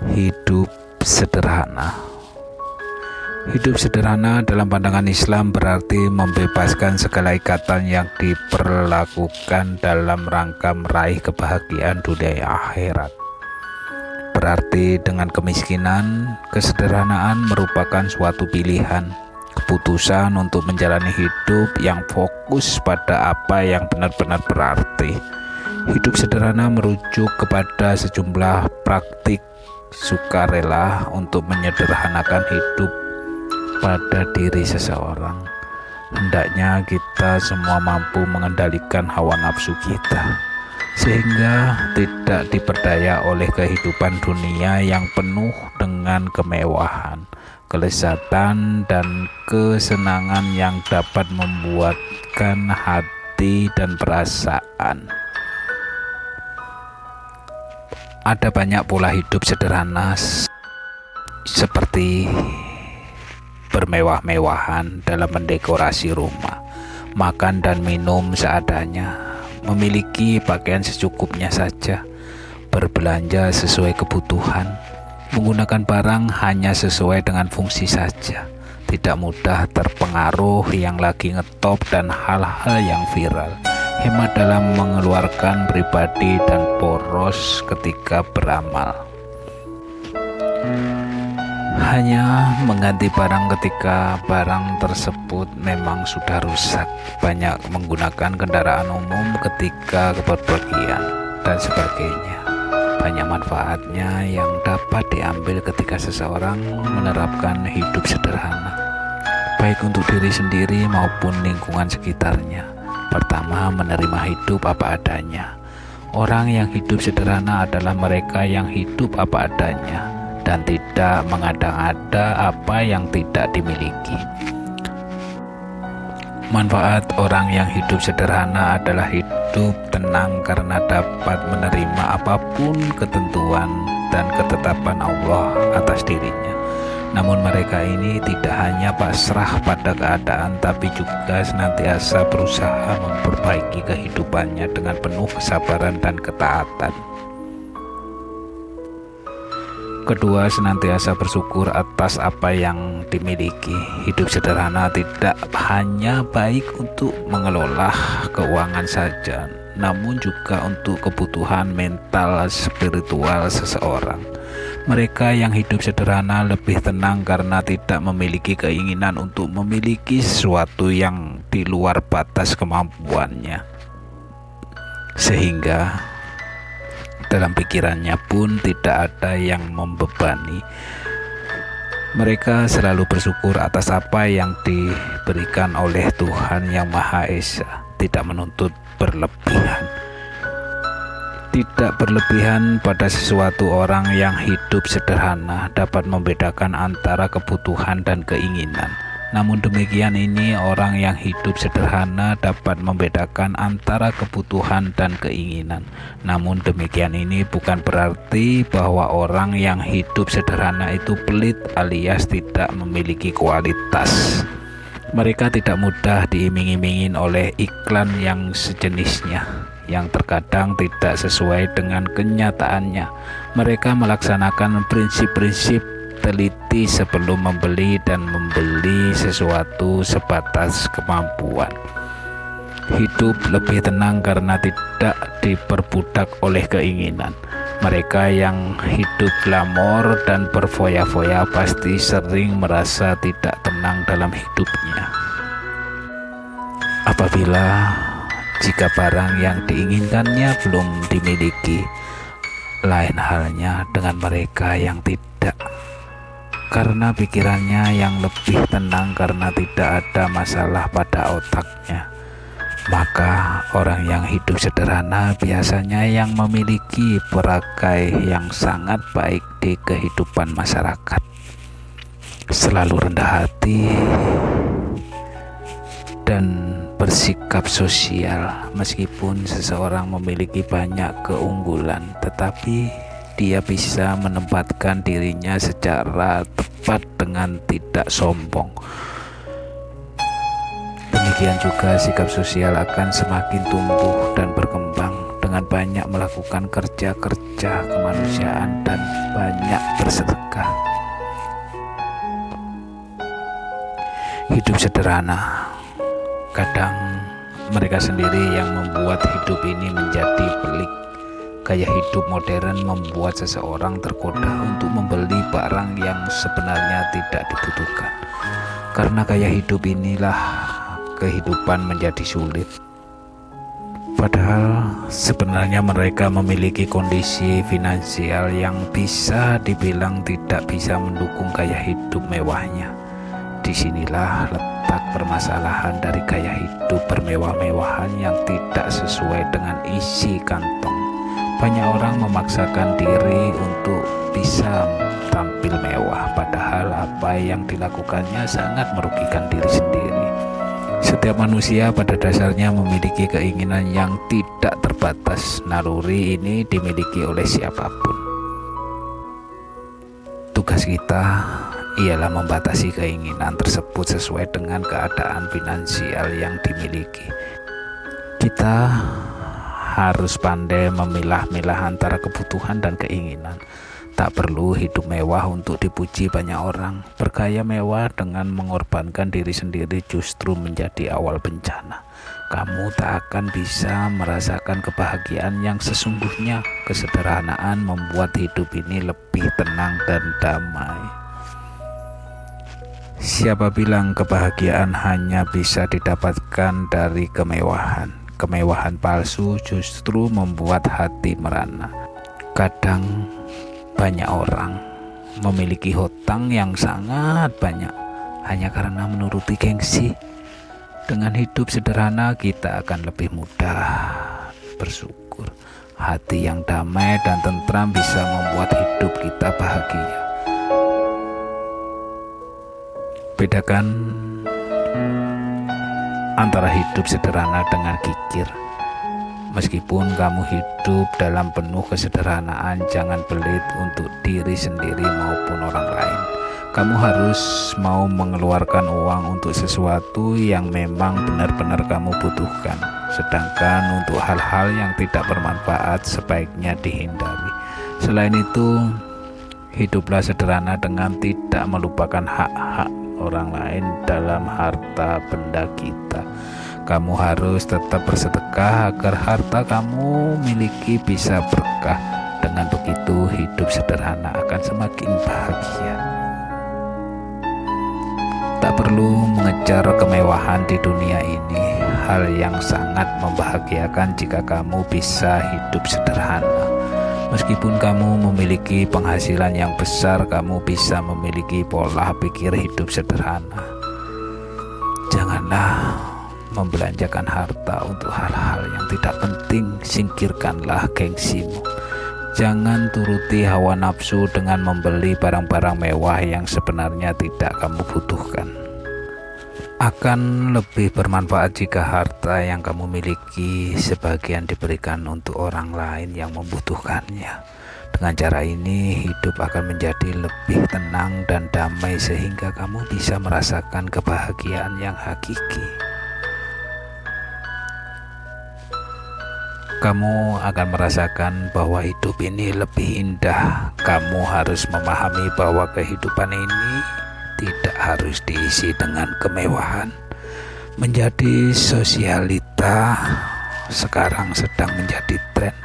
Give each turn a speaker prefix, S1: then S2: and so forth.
S1: Hidup sederhana. Hidup sederhana dalam pandangan Islam berarti membebaskan segala ikatan yang diperlakukan dalam rangka meraih kebahagiaan dunia akhirat. Berarti dengan kemiskinan, kesederhanaan merupakan suatu pilihan, keputusan untuk menjalani hidup yang fokus pada apa yang benar-benar berarti. Hidup sederhana merujuk kepada sejumlah praktik sukarela untuk menyederhanakan hidup pada diri seseorang. Hendaknya kita semua mampu mengendalikan hawa nafsu kita, sehingga tidak diperdaya oleh kehidupan dunia yang penuh dengan kemewahan, kelezatan, dan kesenangan yang dapat membuatkan hati dan perasaan. Ada banyak pola hidup sederhana seperti bermewah-mewahan dalam mendekorasi rumah, makan dan minum seadanya, memiliki pakaian secukupnya saja, berbelanja sesuai kebutuhan, menggunakan barang hanya sesuai dengan fungsi saja, tidak mudah terpengaruh yang lagi ngetop dan hal-hal yang viral, hemat dalam mengeluarkan pribadi dan boros ketika beramal. Hanya mengganti barang ketika barang tersebut memang sudah rusak, banyak menggunakan kendaraan umum ketika bepergian, dan sebagainya. Banyak manfaatnya yang dapat diambil ketika seseorang menerapkan hidup sederhana, baik untuk diri sendiri maupun lingkungan sekitarnya. Pertama, menerima hidup apa adanya. Orang yang hidup sederhana adalah mereka yang hidup apa adanya dan tidak mengada-ngada apa yang tidak dimiliki. Manfaat orang yang hidup sederhana adalah hidup tenang karena dapat menerima apapun ketentuan dan ketetapan Allah atas dirinya. Namun mereka ini tidak hanya pasrah pada keadaan, tapi juga senantiasa berusaha memperbaiki kehidupannya dengan penuh kesabaran dan ketaatan. Kedua, senantiasa bersyukur atas apa yang dimiliki. Hidup sederhana tidak hanya baik untuk mengelola keuangan saja, namun juga untuk kebutuhan mental spiritual seseorang. Mereka yang hidup sederhana lebih tenang karena tidak memiliki keinginan untuk memiliki sesuatu yang di luar batas kemampuannya, sehingga dalam pikirannya pun tidak ada yang membebani. Mereka selalu bersyukur atas apa yang diberikan oleh Tuhan Yang Maha Esa, tidak menuntut berlebihan. Tidak berlebihan pada sesuatu. Orang yang hidup sederhana dapat membedakan antara kebutuhan dan keinginan. Namun demikian ini orang yang hidup sederhana dapat membedakan antara kebutuhan dan keinginan. Namun demikian ini bukan berarti bahwa orang yang hidup sederhana itu pelit alias tidak memiliki kualitas. Mereka tidak mudah diiming-imingin oleh iklan yang sejenisnya, yang terkadang tidak sesuai dengan kenyataannya. Mereka melaksanakan prinsip-prinsip teliti sebelum membeli dan membeli sesuatu sebatas kemampuan. Hidup lebih tenang karena tidak diperbudak oleh keinginan. Mereka yang hidup glamor dan berfoya-foya pasti sering merasa tidak tenang dalam hidupnya. Apabila jika barang yang diinginkannya belum dimiliki, lain halnya dengan mereka yang tidak, karena pikirannya yang lebih tenang karena tidak ada masalah pada otaknya. Maka orang yang hidup sederhana biasanya yang memiliki perangai yang sangat baik di kehidupan masyarakat. Selalu rendah hati dan bersikap sosial. Meskipun seseorang memiliki banyak keunggulan, tetapi dia bisa menempatkan dirinya secara tepat dengan tidak sombong. Demikian juga sikap sosial akan semakin tumbuh dan berkembang dengan banyak melakukan kerja-kerja kemanusiaan dan banyak bersedekah. Hidup sederhana, kadang mereka sendiri yang membuat hidup ini menjadi pelik. Gaya hidup modern membuat seseorang tergoda untuk membeli barang yang sebenarnya tidak dibutuhkan. Karena gaya hidup inilah kehidupan menjadi sulit. Padahal sebenarnya mereka memiliki kondisi finansial yang bisa dibilang tidak bisa mendukung gaya hidup mewahnya. Disinilah letak permasalahan dari gaya hidup bermewah-mewahan yang tidak sesuai dengan isi kantong. Banyak orang memaksakan diri untuk bisa tampil mewah, padahal apa yang dilakukannya sangat merugikan diri sendiri. Setiap manusia pada dasarnya memiliki keinginan yang tidak terbatas. Naluri ini dimiliki oleh siapapun. Tugas kita ialah membatasi keinginan tersebut sesuai dengan keadaan finansial yang dimiliki. Kita harus pandai memilah-milah antara kebutuhan dan keinginan. Tak perlu hidup mewah untuk dipuji banyak orang. Bergaya mewah dengan mengorbankan diri sendiri justru menjadi awal bencana. Kamu tak akan bisa merasakan kebahagiaan yang sesungguhnya. Kesederhanaan membuat hidup ini lebih tenang dan damai. Siapa bilang kebahagiaan hanya bisa didapatkan dari kemewahan? Kemewahan palsu justru membuat hati merana. Kadang banyak orang memiliki hutang yang sangat banyak hanya karena menuruti gengsi. Dengan hidup sederhana kita akan lebih mudah bersyukur. Hati yang damai dan tentram bisa membuat hidup kita bahagia. Bedakan antara hidup sederhana dengan kikir. Meskipun kamu hidup dalam penuh kesederhanaan, jangan pelit untuk diri sendiri maupun orang lain. Kamu harus mau mengeluarkan uang untuk sesuatu yang memang benar-benar kamu butuhkan. Sedangkan untuk hal-hal yang tidak bermanfaat sebaiknya dihindari. Selain itu, hiduplah sederhana dengan tidak melupakan hak-hak orang lain dalam harta benda kita. Kamu harus tetap bersedekah agar harta kamu miliki bisa berkah. Dengan begitu hidup sederhana akan semakin bahagia. Tak perlu mengejar kemewahan di dunia ini. Hal yang sangat membahagiakan jika kamu bisa hidup sederhana. Meskipun kamu memiliki penghasilan yang besar, kamu bisa memiliki pola pikir hidup sederhana. Janganlah membelanjakan harta untuk hal-hal yang tidak penting. Singkirkanlah gengsimu. Jangan turuti hawa nafsu dengan membeli barang-barang mewah yang sebenarnya tidak kamu butuhkan. Akan lebih bermanfaat jika harta yang kamu miliki sebagian diberikan untuk orang lain yang membutuhkannya. Dengan cara ini hidup akan menjadi lebih tenang dan damai sehingga kamu bisa merasakan kebahagiaan yang hakiki. Kamu akan merasakan bahwa hidup ini lebih indah. Kamu harus memahami bahwa kehidupan ini tidak harus diisi dengan kemewahan. Menjadi sosialita sekarang sedang menjadi tren.